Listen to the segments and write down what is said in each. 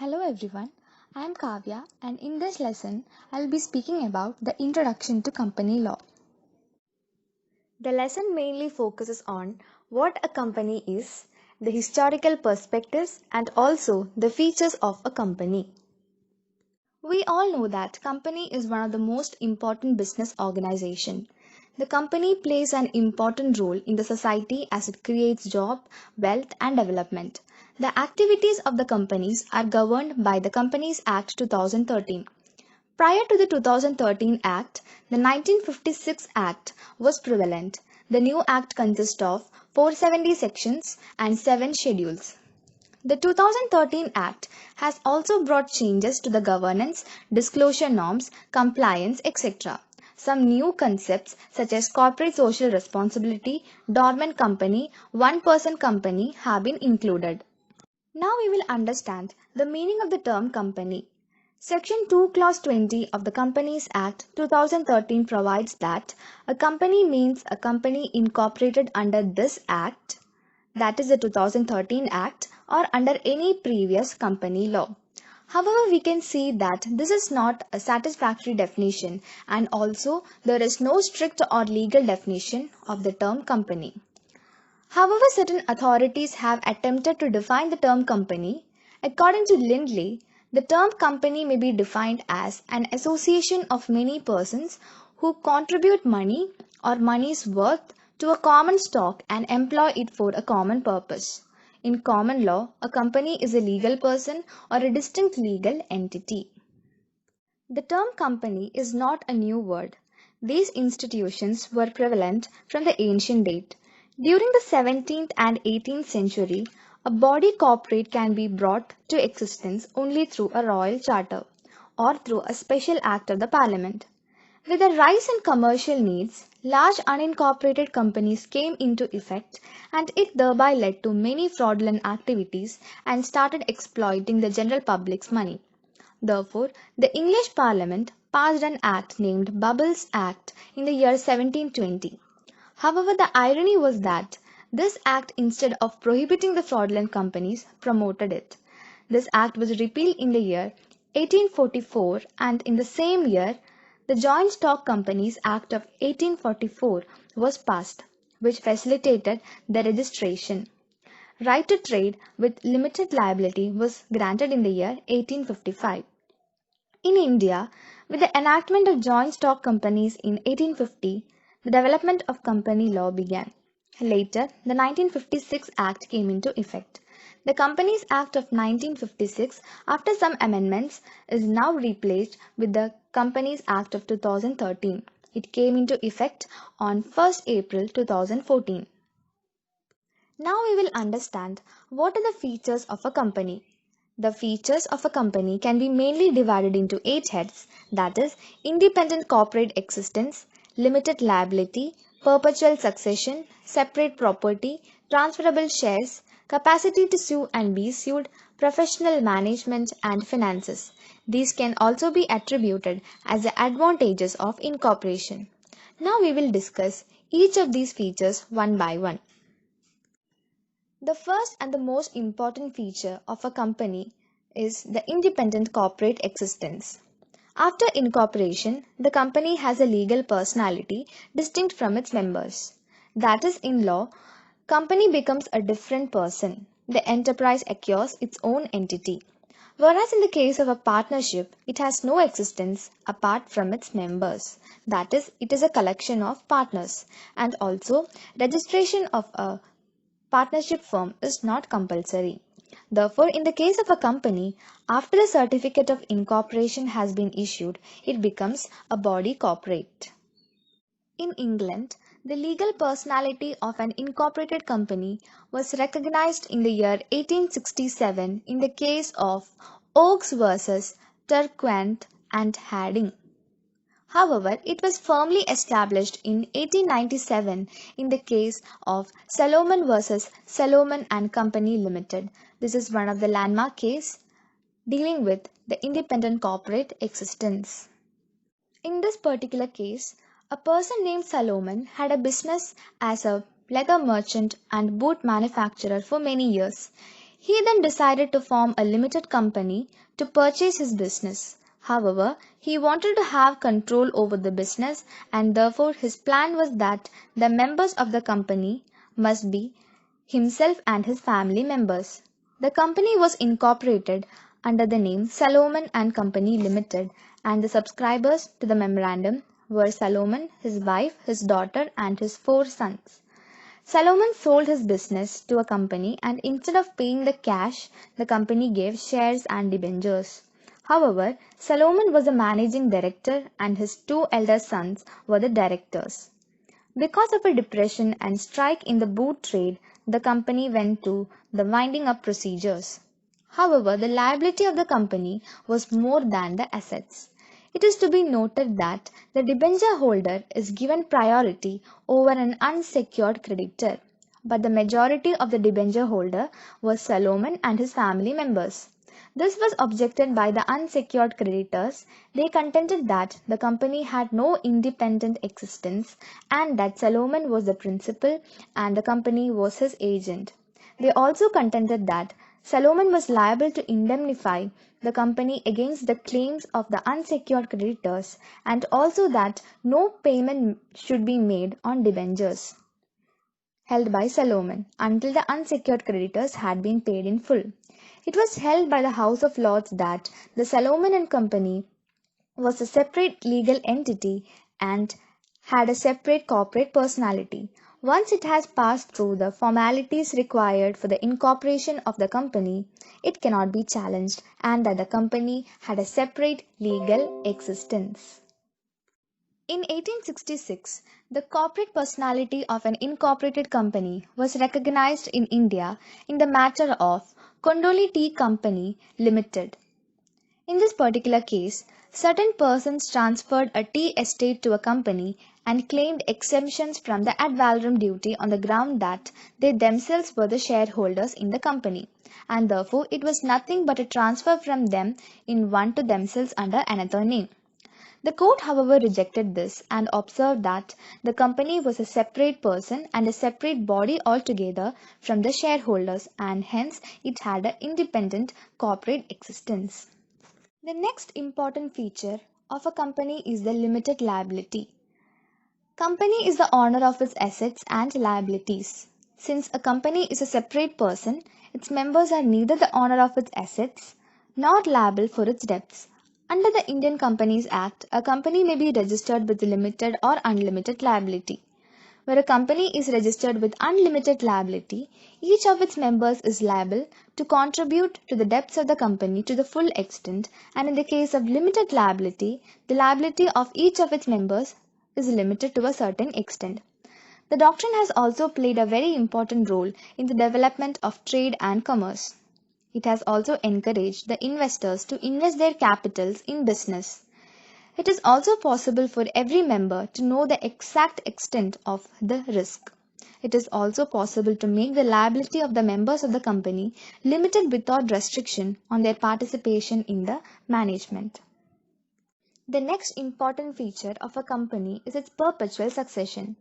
Hello everyone, I am Kavya and in this lesson I'll be speaking about the introduction to company law. The lesson mainly focuses on what a company is, the historical perspectives and also the features of a company. We all know that company is one of the most important business organization. The company plays an important role in the society as it creates job, wealth and development. The activities of the companies are governed by the Companies Act 2013. Prior to the 2013 Act, the 1956 Act was prevalent. The new Act consists of 470 sections and 7 schedules. The 2013 Act has also brought changes to the governance, disclosure norms, compliance, etc. Some new concepts such as corporate social responsibility, dormant company, one-person company have been included. Now we will understand the meaning of the term company. Section 2 Clause 20 of the Companies Act 2013 provides that a company means a company incorporated under this Act, that is the 2013 Act, or under any previous company law. However, we can see that this is not a satisfactory definition and also there is no strict or legal definition of the term company. However, certain authorities have attempted to define the term company. According to Lindley, the term company may be defined as an association of many persons who contribute money or money's worth to a common stock and employ it for a common purpose. In common law, a company is a legal person or a distinct legal entity. The term company is not a new word. These institutions were prevalent from the ancient date. During the 17th and 18th century, a body corporate can be brought to existence only through a royal charter or through a special act of the parliament. With the rise in commercial needs, large unincorporated companies came into effect and it thereby led to many fraudulent activities and started exploiting the general public's money. Therefore, the English Parliament passed an act named Bubbles Act in the year 1720. However, the irony was that this act, instead of prohibiting the fraudulent companies, promoted it. This act was repealed in the year 1844 and in the same year, the Joint Stock Companies Act of 1844 was passed, which facilitated the registration. Right to trade with limited liability was granted in the year 1855. In India, with the enactment of joint stock companies in 1850, the development of company law began. Later, the 1956 Act came into effect. The Companies Act of 1956, after some amendments, is now replaced with the Companies Act of 2013. It came into effect on 1st April 2014. Now we will understand what are the features of a company. The features of a company can be mainly divided into 8 heads, that is, independent corporate existence, limited liability, perpetual succession, separate property, transferable shares, capacity to sue and be sued, professional management, and finances. These can also be attributed as the advantages of incorporation. Now we will discuss each of these features one by one. The first and the most important feature of a company is the independent corporate existence. After incorporation, the company has a legal personality distinct from its members. That is, in law, company becomes a different person. The enterprise acquires its own entity. Whereas in the case of a partnership, it has no existence apart from its members. That is, it is a collection of partners. And also, registration of a partnership firm is not compulsory. Therefore, in the case of a company, after the certificate of incorporation has been issued, it becomes a body corporate. In England, the legal personality of an incorporated company was recognized in the year 1867 in the case of Oakes versus Turquant and Harding. However, it was firmly established in 1897 in the case of Salomon versus Salomon and Company Limited. This is one of the landmark cases dealing with the independent corporate existence. In this particular case, a person named Salomon had a business as a leather merchant and boot manufacturer for many years. He then decided to form a limited company to purchase his business. However, he wanted to have control over the business, and therefore his plan was that the members of the company must be himself and his family members. The company was incorporated under the name Salomon and Company Limited, and the subscribers to the memorandum were Salomon, his wife, his daughter, and his 4 sons. Salomon sold his business to a company, and instead of paying the cash, the company gave shares and debentures. However, Salomon was the managing director and his 2 elder sons were the directors. Because of a depression and strike in the boot trade, the company went to the winding up procedures. However, the liability of the company was more than the assets. It is to be noted that the debenture holder is given priority over an unsecured creditor, but the majority of the debenture holder was Salomon and his family members. This was objected by the unsecured creditors. They contended that the company had no independent existence and that Salomon was the principal and the company was his agent. They also contended that Salomon was liable to indemnify the company against the claims of the unsecured creditors and also that no payment should be made on debentures held by Salomon until the unsecured creditors had been paid in full. It was held by the House of Lords that the Salomon and Company was a separate legal entity and had a separate corporate personality. Once it has passed through the formalities required for the incorporation of the company, it cannot be challenged and that the company had a separate legal existence. In 1866, the corporate personality of an incorporated company was recognized in India in the matter of Kondoli Tea Company Limited. In this particular case, certain persons transferred a tea estate to a company and claimed exemptions from the ad valorem duty on the ground that they themselves were the shareholders in the company, and therefore it was nothing but a transfer from them in one to themselves under another name. The court, however, rejected this and observed that the company was a separate person and a separate body altogether from the shareholders, and hence it had an independent corporate existence. The next important feature of a company is the limited liability. Company is the owner of its assets and liabilities. Since a company is a separate person, its members are neither the owner of its assets nor liable for its debts. Under the Indian Companies Act, a company may be registered with limited or unlimited liability. Where a company is registered with unlimited liability, each of its members is liable to contribute to the debts of the company to the full extent, and in the case of limited liability, the liability of each of its members is limited to a certain extent. The doctrine has also played a very important role in the development of trade and commerce. It has also encouraged the investors to invest their capitals in business. It is also possible for every member to know the exact extent of the risk. It is also possible to make the liability of the members of the company limited without restriction on their participation in the management. The next important feature of a company is its perpetual succession.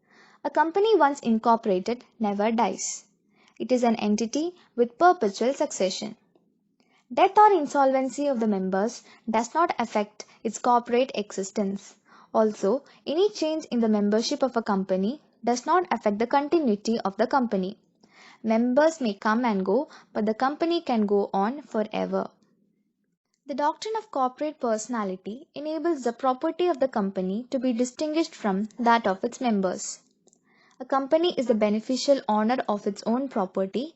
A company once incorporated never dies. It is an entity with perpetual succession. Death or insolvency of the members does not affect its corporate existence. Also, any change in the membership of a company does not affect the continuity of the company. Members may come and go, but the company can go on forever. The doctrine of corporate personality enables the property of the company to be distinguished from that of its members. A company is the beneficial owner of its own property.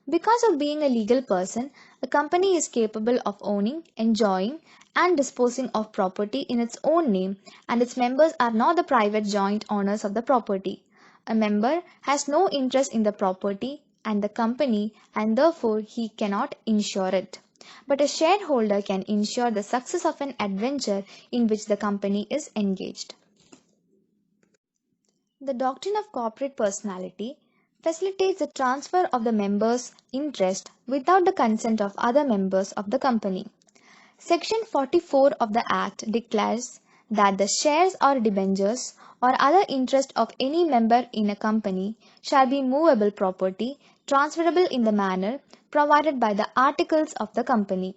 Because of being a legal person, a company is capable of owning, enjoying, and disposing of property in its own name, and its members are not the private joint owners of the property. A member has no interest in the property and the company, and therefore he cannot insure it. But a shareholder can ensure the success of an adventure in which the company is engaged. The doctrine of corporate personality facilitates the transfer of the members' interest without the consent of other members of the company. Section 44 of the Act declares that the shares or debentures or other interest of any member in a company shall be movable property, transferable in the manner provided by the articles of the company.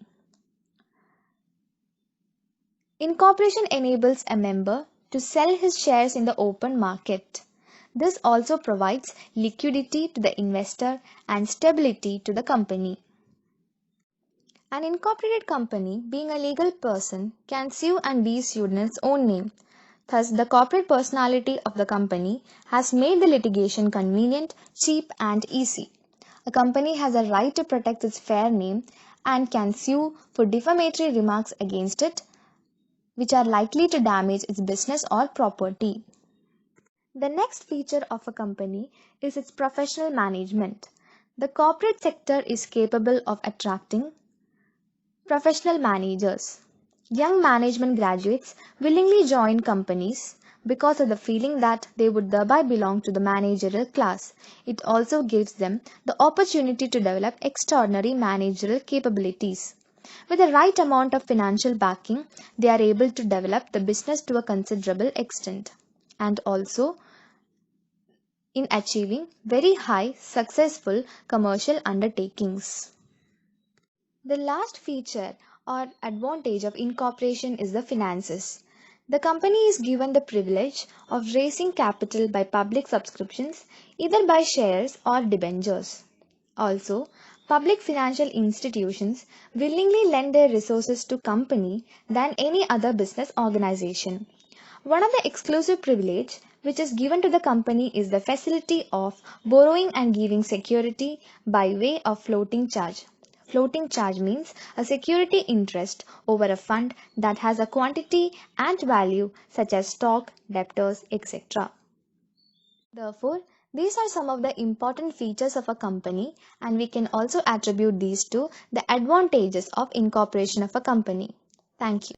Incorporation enables a member to sell his shares in the open market. This also provides liquidity to the investor and stability to the company. An incorporated company, being a legal person, can sue and be sued in its own name. Thus, the corporate personality of the company has made the litigation convenient, cheap, and easy. A company has a right to protect its fair name and can sue for defamatory remarks against it, which are likely to damage its business or property. The next feature of a company is its professional management. The corporate sector is capable of attracting professional managers. Young management graduates willingly join companies because of the feeling that they would thereby belong to the managerial class. It also gives them the opportunity to develop extraordinary managerial capabilities. With the right amount of financial backing, they are able to develop the business to a considerable extent and also in achieving very high successful commercial undertakings. The last feature or advantage of incorporation is the finances. The company is given the privilege of raising capital by public subscriptions, either by shares or debentures. Also, public financial institutions willingly lend their resources to company than any other business organization. One of the exclusive privilege which is given to the company is the facility of borrowing and giving security by way of floating charge. Floating charge means a security interest over a fund that has a quantity and value such as stock, debtors, etc. Therefore, these are some of the important features of a company, and we can also attribute these to the advantages of incorporation of a company. Thank you.